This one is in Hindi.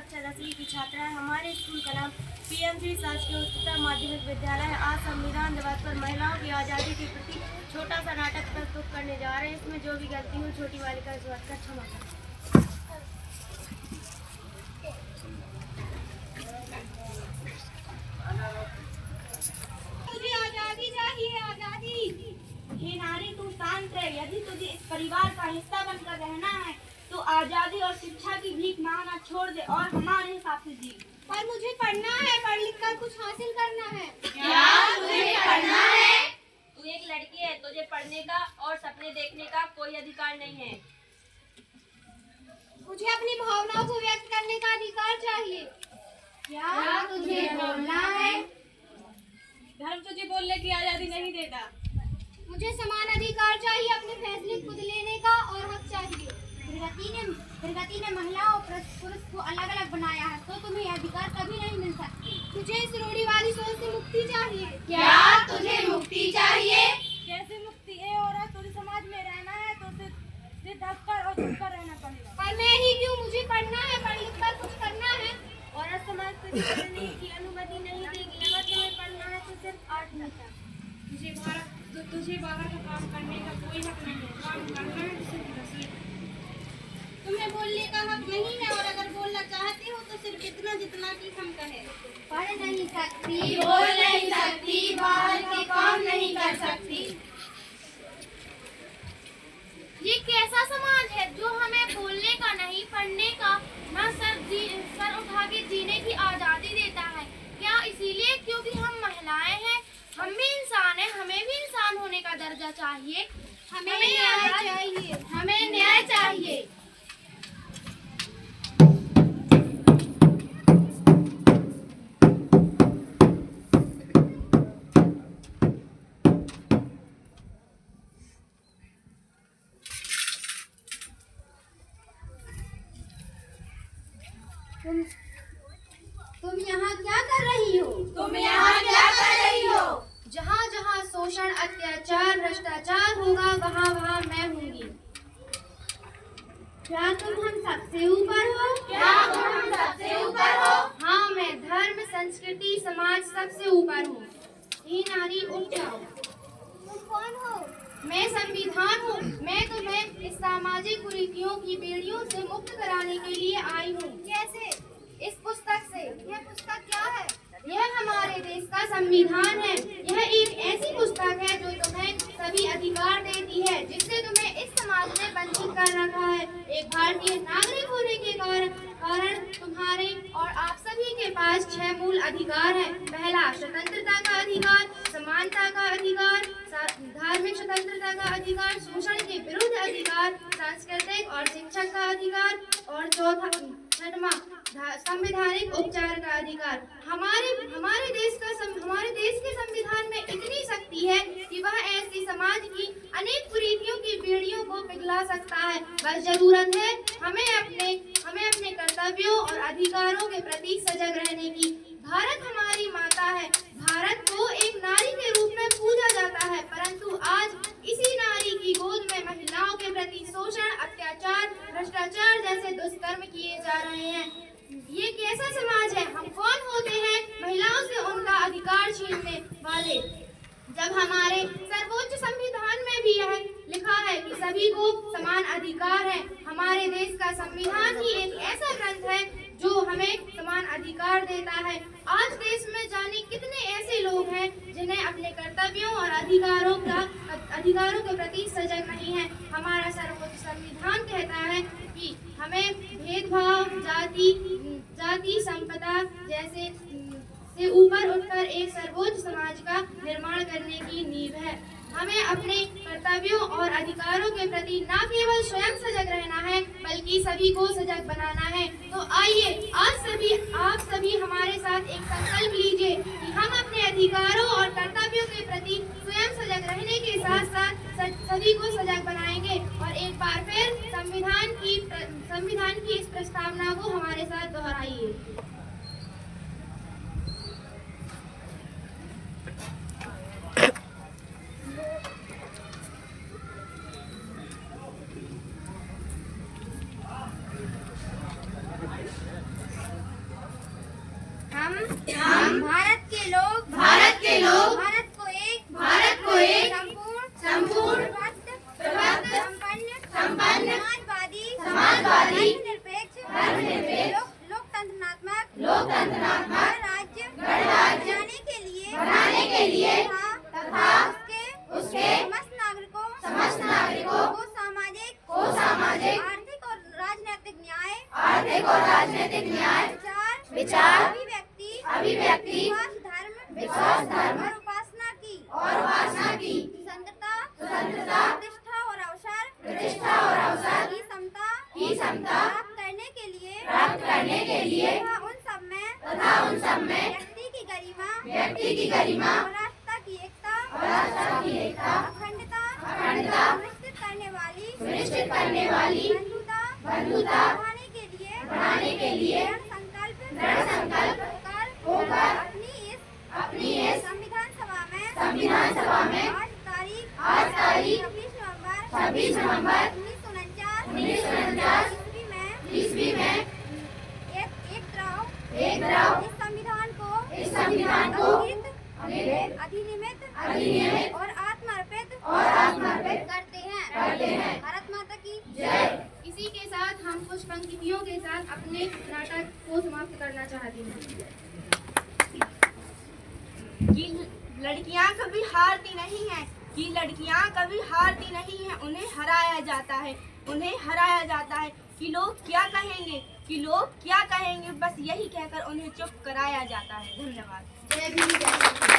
कक्षा 10वीं की छात्रा है। हमारे स्कूल का नाम पीएमसी शासकीय उच्चतर माध्यमिक विद्यालय है। आज संविधान दिवस पर महिलाओं की आज़ादी के प्रति छोटा सा नाटक प्रस्तुत करने जा रहे हैं। इसमें जो भी गलती हो छोटी बालिका इस बात का क्षमा करें। तुझे आज़ादी चाहिए, आज़ादी। हे नारी, तू शांत रह। यदि तुझे इस परिवार का हिस्सा बनकर रहना है तो आज़ादी और शिक्षा की भीख मांगना छोड़ दे और हमारे हिसाब से जी। पर मुझे पढ़ना है, पढ़ लिख कर कुछ हासिल करना है। क्या तुझे पढ़ना है? तू एक लड़की है, तुझे पढ़ने का और सपने देखने का कोई अधिकार नहीं है। मुझे अपनी भावनाओं को व्यक्त करने का अधिकार चाहिए। क्या तुझे बोलना है? धर्म तुझे बोलने की आज़ादी नहीं देता। मुझे समान अधिकार चाहिए, अपने फैसले खुद लेने का और हक चाहिए। प्रगति ने महिलाओं और पुरुष को अलग अलग बनाया है, तो तुम्हें अधिकार कभी नहीं मिल सकते। मुझे इस रूढ़िवादी सोच से मुक्ति चाहिए। क्या तुझे मुक्ति चाहिए? कैसे मुक्ति? ए औरत, तुझे समाज में रहना है तो सिर ढककर और झुककर रहना पड़ेगा। पर मैं ही क्यों? मुझे पढ़ना है, पढ़ लिख कर कुछ करना है। औरत समाज तुझे पढ़ने की अनुमति नहीं देगी। अगर तुम्हें पढ़ना है तो सिर्फ 8 घंटा। तुझे बाहर का काम करने का कोई हक नहीं है। काम करना है तो सिर्फ 10। तुम्हें बोलने का हक नहीं है, और अगर बोलना चाहते हो तो सिर्फ इतना जितना कि हम कहें। पढ़ नहीं सकती, बोल नहीं सकती, बाहर के काम नहीं कर सकती। ये कैसा समाज है जो हमें बोलने का नहीं, पढ़ने का ना, सर उठा के जीने की आज़ादी देता है? क्या इसीलिए क्योंकि हम महिलाएं हैं? हम भी इंसान हैं, हमें भी इंसान होने का दर्जा चाहिए। हमें न्याय चाहिए, हमें न्याय चाहिए। तुम यहाँ क्या कर रही हो? तुम यहाँ क्या कर रही हो? जहाँ जहाँ शोषण, अत्याचार, भ्रष्टाचार होगा वहाँ वहाँ मैं हूँगी। क्या तुम हम सबसे ऊपर हो? क्या तुम हम सबसे ऊपर हो? हाँ, मैं धर्म, संस्कृति, समाज सबसे ऊपर हूँ। हे नारी, उठ जाओ। तुम कौन हो? मैं संविधान हूँ। मैं तुम्हें इस सामाजिक कुरीतियों की बेड़ियों से मुक्त कराने के लिए आई हूँ। कैसे? इस पुस्तक से। यह पुस्तक क्या है? यह हमारे देश का संविधान है। यह एक ऐसी पुस्तक है जो तुम्हें सभी अधिकार देती है, जिससे तुम्हें इस समाज ने वंचित कर रखा है। एक भारतीय नागरिक होने के कारण तुम्हारे और आप सभी के पास 6 मूल अधिकार हैं। पहला, स्वतंत्रता का अधिकार, समानता का अधिकार, धार्मिक स्वतंत्रता का अधिकार, शोषण के विरुद्ध अधिकार, सांस्कृतिक और शिक्षक का अधिकार, और छठवां, संवैधानिक उपचार का अधिकार। हमारे देश के संविधान में इतनी शक्ति है कि वह ऐसी समाज की अनेक कुरीतियों की बेड़ियों को पिघला सकता है। बस जरूरत है हमें अपने कर्तव्यों और अधिकारों के प्रति सजग रहने की। भारत हमारी माता है। भारत को एक नारी के रूप में पूजा जाता है, परंतु आज इसी नारी की गोद में महिलाओं के प्रति शोषण, अत्याचार, भ्रष्टाचार जैसे दुष्कर्म किए जा रहे हैं। ये कैसा समाज है? हम कौन होते हैं महिलाओं से उनका अधिकार छीनने वाले? जब हमारे सर्वोच्च संविधान में भी यह लिखा है कि सभी को समान अधिकार है। हमारे देश का संविधान ही एक ऐसा ग्रंथ है जो हमें समान अधिकार देता है। आज देश में जाने कितने ऐसे लोग हैं जिन्हें अपने कर्तव्यों और अधिकारों के प्रति सजग नहीं है। हमारा सर्वोच्च संविधान कहता है कि हमें भेदभाव, जाति, संपदा जैसे से ऊपर उठकर एक सर्वोच्च समाज का निर्माण करने की नींव है। हमें अपने कर्तव्यों और अधिकारों के प्रति न केवल स्वयं सजग रहना है, बल्कि सभी को सजग बनाना है। तो आइए आप सभी हमारे साथ एक संकल्प लीजिए कि हम अपने अधिकारों और कर्तव्यों के प्रति स्वयं सजग रहने के साथ साथ सभी को सजग बनाएंगे। और एक बार फिर संविधान की इस प्रस्तावना को हमारे साथ दोहराइए। राजनीतिक न्याय, विचार, अभिव्यक्ति, विश्वास धर्म और उपासना की स्वतंत्रता, प्रतिष्ठा और अवसर की समता प्राप्त करने के लिए तथा उन सब में व्यक्ति की गरिमा और राष्ट्र की एकता अखंडता सुनिश्चित करने वाली बंधुता बढ़ाने के लिए दृढ़ संकल्प होकर अपनी इस संविधान सभा में आज तारीख 26 नवंबर 1949 ईस्वी में एक द्रव इस संविधान को अधिनियमित और आत्मर्पित करते हैं। भारत माता की जय। इसी के साथ हम कुछ पंक्तियों के साथ अपने नाटक को समाप्त करना चाहते हैं। कि लड़कियां कभी हारती नहीं हैं, उन्हें हराया जाता है कि लोग क्या कहेंगे, बस यही कहकर उन्हें चुप कराया जाता है। धन्यवाद। जय भीम, जय भारत।